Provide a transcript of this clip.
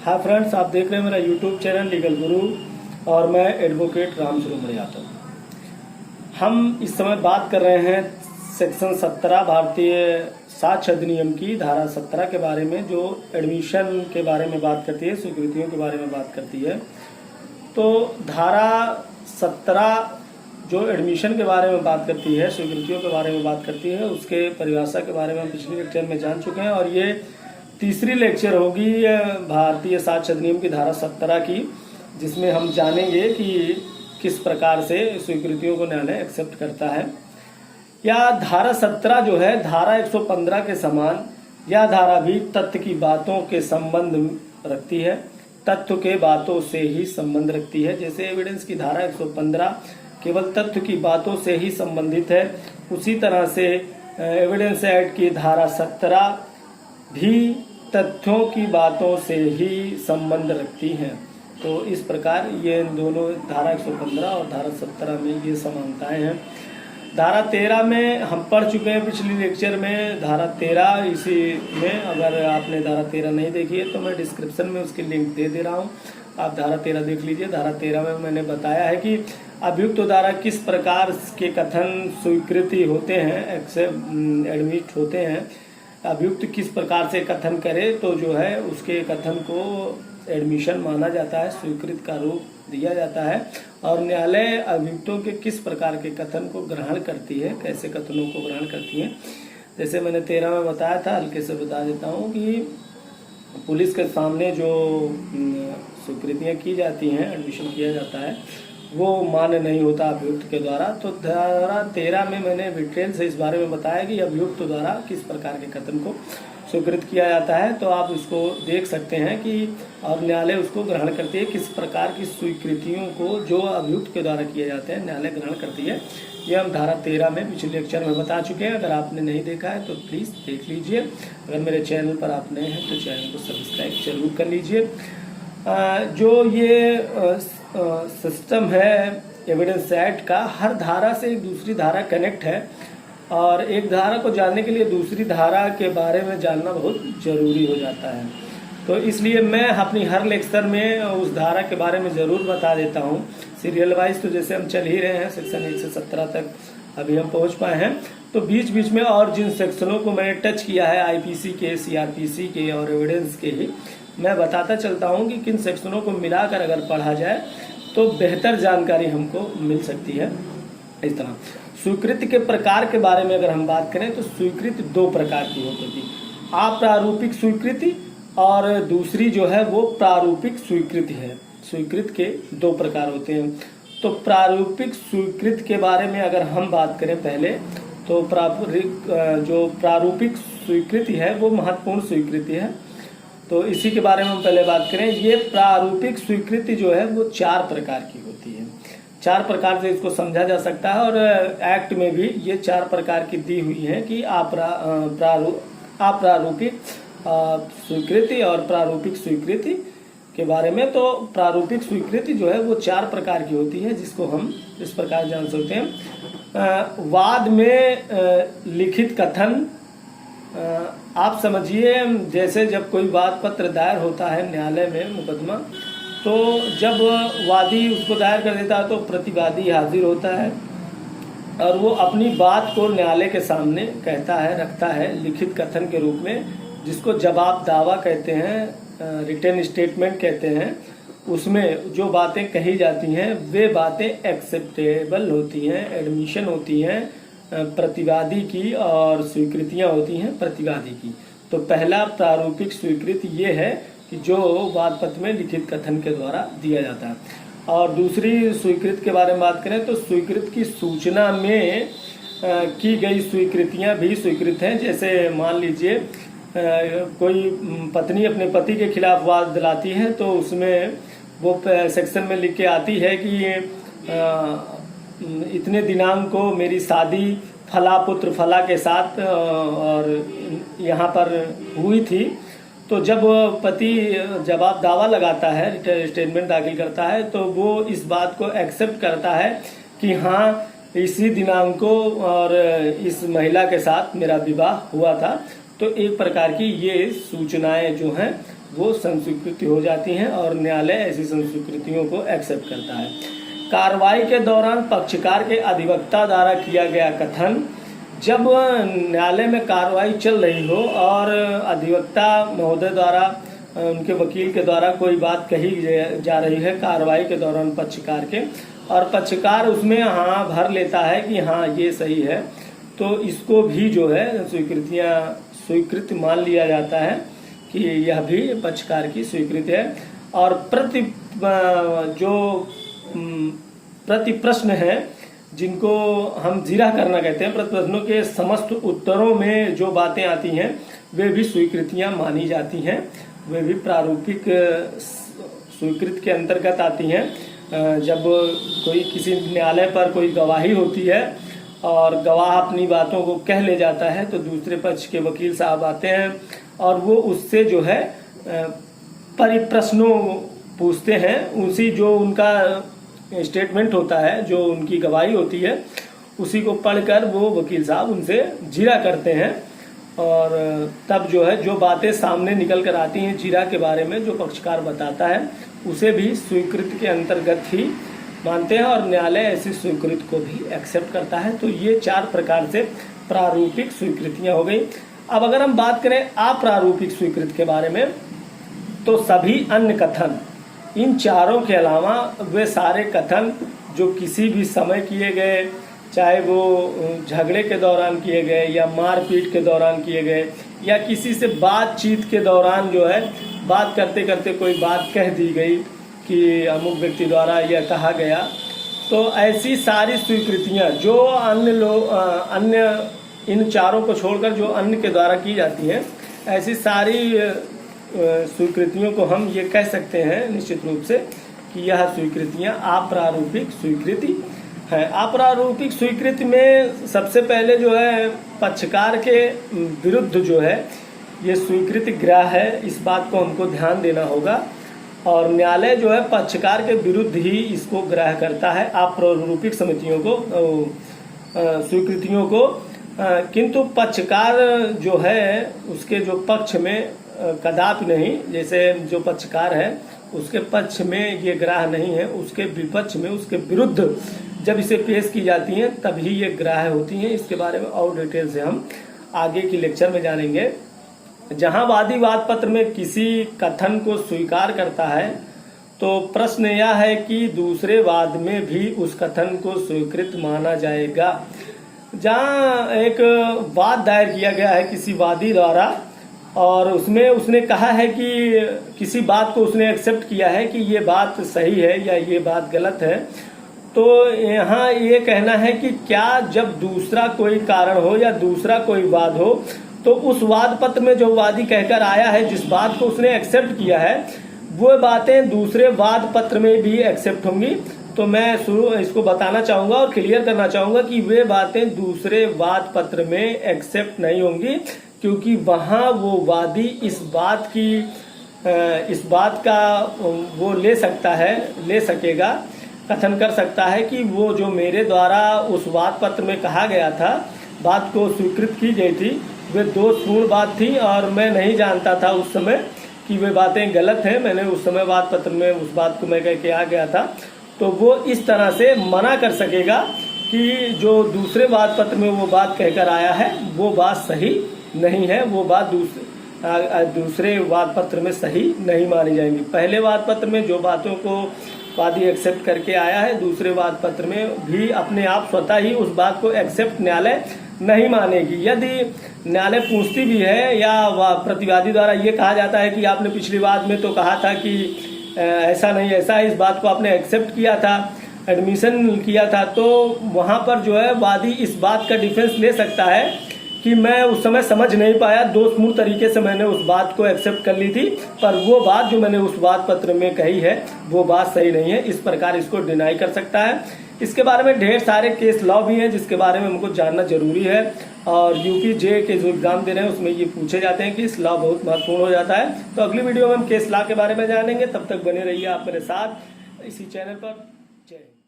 Hi friends, आप देख रहे हैं मेरा यूट्यूब चैनल लीगल गुरु और मैं एडवोकेट राम सूर्य यादव। हम इस समय बात कर रहे हैं सेक्शन 17 भारतीय साक्ष्य अधिनियम की धारा 17 के बारे में, जो एडमिशन के बारे में बात करती है, स्वीकृतियों के बारे में बात करती है। तो धारा 17 जो एडमिशन के बारे में बात करती है, स्वीकृतियों के बारे में बात करती है, उसके परिभाषा के बारे में हम पिछले लेक्चर में जान चुके हैं और ये तीसरी लेक्चर होगी भारतीय साक्ष्य अधिनियम की धारा 17 की, जिसमें हम जानेंगे कि किस प्रकार से स्वीकृतियों को न्यायालय एक्सेप्ट करता है। या धारा 17 जो है धारा 115 के समान यह धारा भी तथ्य की बातों के संबंध रखती है, तथ्य के बातों से ही संबंध रखती है। जैसे एविडेंस की धारा 115 केवल तथ्य की बातों से ही संबंधित है, उसी तरह से एविडेंस एक्ट की धारा 17 भी तथ्यों की बातों से ही संबंध रखती हैं। तो इस प्रकार ये दोनों धारा 115 और धारा 17 में ये समानताएं हैं। धारा 13 में हम पढ़ चुके हैं पिछली लेक्चर में। धारा 13 इसी में अगर आपने धारा 13 नहीं देखी है तो मैं डिस्क्रिप्शन में उसकी लिंक दे दे रहा हूँ, आप धारा 13 देख लीजिए। धारा 13 में मैंने बताया है कि अभियुक्त द्वारा किस प्रकार के कथन स्वीकृति होते हैं, एक्सेप्ट एडमिट होते हैं। अभियुक्त किस प्रकार से कथन करे तो जो है उसके कथन को एडमिशन माना जाता है, स्वीकृत का रूप दिया जाता है। और न्यायालय अभियुक्तों के किस प्रकार के कथन को ग्रहण करती है, कैसे कथनों को ग्रहण करती है। जैसे मैंने 13 में बताया था, हल्के से बता देता हूँ कि पुलिस के सामने जो स्वीकृतियाँ की जाती हैं, एडमिशन किया जाता है, वो मान्य नहीं होता अभियुक्त के द्वारा। तो धारा 13 में मैंने डिटेल से इस बारे में बताया कि अभियुक्त द्वारा किस प्रकार के कथन को स्वीकृत किया जाता है। तो आप इसको देख सकते हैं कि और न्यायालय उसको ग्रहण करती है, किस प्रकार की स्वीकृतियों को जो अभियुक्त के द्वारा किए जाते हैं न्यायालय ग्रहण करती है। ये हम धारा 13 में पिछले लेक्चर में बता चुके हैं। अगर आपने नहीं देखा है तो प्लीज़ देख लीजिए। अगर मेरे चैनल पर आप नए हैं तो चैनल को सब्सक्राइब जरूर कर लीजिए। जो ये सिस्टम है एविडेंस एक्ट का, हर धारा से एक दूसरी धारा कनेक्ट है और एक धारा को जानने के लिए दूसरी धारा के बारे में जानना बहुत जरूरी हो जाता है। तो इसलिए मैं अपनी हर लेक्चर में उस धारा के बारे में ज़रूर बता देता हूँ सीरियल वाइज। तो जैसे हम चल ही रहे हैं, सेक्शन 1 से 17 तक अभी हम पहुँच पाए हैं। तो बीच बीच में और जिन सेक्शनों को मैंने टच किया है, आईपीसी के, सीआरपीसी के और एविडेंस के ही, मैं बताता चलता हूँ कि किन सेक्शनों को मिलाकर अगर पढ़ा जाए तो बेहतर जानकारी हमको मिल सकती है। इस तरह स्वीकृति के प्रकार के बारे में अगर हम बात करें तो स्वीकृति 2 प्रकार की होती थी, अप्रारूपिक स्वीकृति और दूसरी जो है वो प्रारूपिक स्वीकृति है। स्वीकृति के 2 प्रकार होते हैं। तो प्रारूपिक स्वीकृति के बारे में अगर हम बात करें पहले, तो जो प्रारूपिक स्वीकृति है वो महत्वपूर्ण स्वीकृति है। तो इसी के बारे में हम पहले बात करें। ये प्रारूपिक स्वीकृति जो है वो 4 प्रकार की होती है। 4 प्रकार से इसको समझा जा सकता है और एक्ट में भी ये 4 प्रकार की दी हुई है कि अप्रारूपिक स्वीकृति और प्रारूपिक स्वीकृति के बारे में। तो प्रारूपिक स्वीकृति जो है वो 4 प्रकार की होती है, जिसको हम इस प्रकार जान सकते हैं। वाद में लिखित कथन, आप समझिए जैसे जब कोई वाद पत्र दायर होता है न्यायालय में मुकदमा, तो जब वादी उसको दायर कर देता है तो प्रतिवादी हाजिर होता है और वो अपनी बात को न्यायालय के सामने कहता है, रखता है लिखित कथन के रूप में, जिसको जवाब दावा कहते हैं, रिटन स्टेटमेंट कहते हैं। उसमें जो बातें कही जाती हैं वे बातें एक्सेप्टेबल होती हैं, एडमिशन होती हैं प्रतिवादी की और स्वीकृतियां होती हैं प्रतिवादी की। तो पहला प्रारूपिक स्वीकृति ये है कि जो वाद पत्र में लिखित कथन के द्वारा दिया जाता है। और दूसरी स्वीकृति के बारे में बात करें तो स्वीकृति की सूचना में की गई स्वीकृतियां भी स्वीकृत हैं। जैसे मान लीजिए कोई पत्नी अपने पति के खिलाफ वाद दिलाती है तो उसमें वो सेक्शन में लिख के आती है कि इतने दिनांक को मेरी शादी फला पुत्र फला के साथ और यहाँ पर हुई थी। तो जब पति जवाब दावा लगाता है, स्टेटमेंट दाखिल करता है, तो वो इस बात को एक्सेप्ट करता है कि हाँ इसी दिनांक को और इस महिला के साथ मेरा विवाह हुआ था। तो एक प्रकार की ये सूचनाएं जो हैं वो संस्वीकृति हो जाती हैं और न्यायालय ऐसी संस्वीकृतियों को एक्सेप्ट करता है। कार्रवाई के दौरान पक्षकार के अधिवक्ता द्वारा किया गया कथन, जब न्यायालय में कार्रवाई चल रही हो और अधिवक्ता महोदय द्वारा, उनके वकील के द्वारा कोई बात कही जा रही है कार्रवाई के दौरान पक्षकार के, और पक्षकार उसमें हाँ भर लेता है कि हाँ ये सही है, तो इसको भी जो है स्वीकृति मान लिया जाता है कि यह भी पक्षकार की स्वीकृति है। और प्रति प्रश्न है जिनको हम जीरा करना कहते हैं, प्रति प्रश्नों के समस्त उत्तरों में जो बातें आती हैं वे भी स्वीकृतियां मानी जाती हैं, वे भी प्रारूपिक स्वीकृति के अंतर्गत आती हैं। जब कोई किसी न्यायालय पर कोई गवाही होती है और गवाह अपनी बातों को कह ले जाता है तो दूसरे पक्ष के वकील साहब आते हैं और वो उससे जो है परिप्रश्नों पूछते हैं, उसी जो उनका स्टेटमेंट होता है, जो उनकी गवाही होती है, उसी को पढ़कर वो वकील साहब उनसे जीरा करते हैं और तब जो है जो बातें सामने निकल कर आती हैं जीरा के बारे में, जो पक्षकार बताता है उसे भी स्वीकृति के अंतर्गत ही मानते हैं और न्यायालय ऐसी स्वीकृति को भी एक्सेप्ट करता है। तो ये 4 प्रकार से प्रारूपिक स्वीकृतियां हो गई। अब अगर हम बात करें अप्रारूपिक स्वीकृति के बारे में, तो सभी अन्य कथन, इन चारों के अलावा वे सारे कथन जो किसी भी समय किए गए, चाहे वो झगड़े के दौरान किए गए या मारपीट के दौरान किए गए या किसी से बातचीत के दौरान जो है बात करते करते कोई बात कह दी गई कि अमुक व्यक्ति द्वारा यह कहा गया, तो ऐसी सारी स्वीकृतियां जो अन्य इन चारों को छोड़कर जो अन्य के द्वारा की जाती हैं, ऐसी सारी स्वीकृतियों को हम ये कह सकते हैं निश्चित रूप से कि यह स्वीकृतियां अप्रारूपिक स्वीकृति है। अप्रारूपिक स्वीकृति में सबसे पहले जो है पक्षकार के विरुद्ध जो है ये स्वीकृति ग्राह्य है, इस बात को हमको ध्यान देना होगा। और न्यायालय जो है पक्षकार के विरुद्ध ही इसको ग्राह्य करता है अप्रारूपिक समितियों को, स्वीकृतियों को, किंतु पक्षकार जो है उसके जो पक्ष में कदापि नहीं, जैसे जो पक्षकार है उसके पक्ष में ये ग्राह्य नहीं है, उसके विपक्ष में, उसके विरुद्ध जब इसे पेश की जाती हैं तभी ये ग्राह्य होती हैं। इसके बारे में और डिटेल से हम आगे की लेक्चर में जानेंगे। जहां वादी वाद पत्र में किसी कथन को स्वीकार करता है तो प्रश्न यह है कि दूसरे वाद में भी उस कथन को स्वीकृत माना जाएगा। जहां एक वाद दायर किया गया है किसी वादी द्वारा और उसमें उसने कहा है कि किसी बात को उसने एक्सेप्ट किया है कि ये बात सही है या ये बात गलत है, तो यहाँ ये कहना है कि क्या जब दूसरा कोई कारण हो या दूसरा कोई वाद हो तो उस वाद पत्र में जो वादी कहकर आया है, जिस बात को उसने एक्सेप्ट किया है, वो बातें दूसरे वाद पत्र में भी एक्सेप्ट होंगी। तो मैं इसको बताना चाहूंगा और क्लियर करना चाहूंगा कि वे बातें दूसरे वाद पत्र में एक्सेप्ट नहीं होंगी, क्योंकि वहां वो वादी इस बात का वो ले सकेगा, कथन कर सकता है कि वो जो मेरे द्वारा उस वाद पत्र में कहा गया था, बात को स्वीकृत की गई थी, वे दोषपूर्ण बात थी और मैं नहीं जानता था उस समय कि वे बातें गलत हैं, मैंने उस समय वाद पत्र में उस बात को मैं कह के आ गया था। तो वो इस तरह से मना कर सकेगा कि जो दूसरे वाद पत्र में वो बात कहकर आया है वो बात सही नहीं है, वो बात दूसरे वाद पत्र में सही नहीं मानी जाएंगी। पहले वाद पत्र में जो बातों को वादी एक्सेप्ट करके आया है, दूसरे वाद पत्र में भी अपने आप स्वतः ही उस बात को एक्सेप्ट न्यायालय नहीं मानेगी। यदि न्यायालय पूछती भी है या प्रतिवादी द्वारा ये कहा जाता है कि आपने पिछली वाद में तो कहा था कि ऐसा नहीं ऐसा, इस बात को आपने एक्सेप्ट किया था, एडमिशन किया था, तो वहां पर जो है वादी इस बात का डिफेंस ले सकता है कि मैं उस समय समझ नहीं पाया, दोषपूर्ण तरीके से मैंने उस बात को एक्सेप्ट कर ली थी, पर वो बात जो मैंने उस वाद पत्र में कही है वो बात सही नहीं है। इस प्रकार इसको डिनाई कर सकता है। इसके बारे में ढेर सारे केस लॉ भी हैं जिसके बारे में हमको जानना जरूरी है, और यूपी जे के जो एग्जाम दे रहे हैं उसमें ये पूछे जाते हैं कि इस लॉ बहुत महत्वपूर्ण हो जाता है। तो अगली वीडियो में हम केस लॉ के बारे में जानेंगे। तब तक बने रहिए आप मेरे साथ इसी चैनल पर। जय हिंद।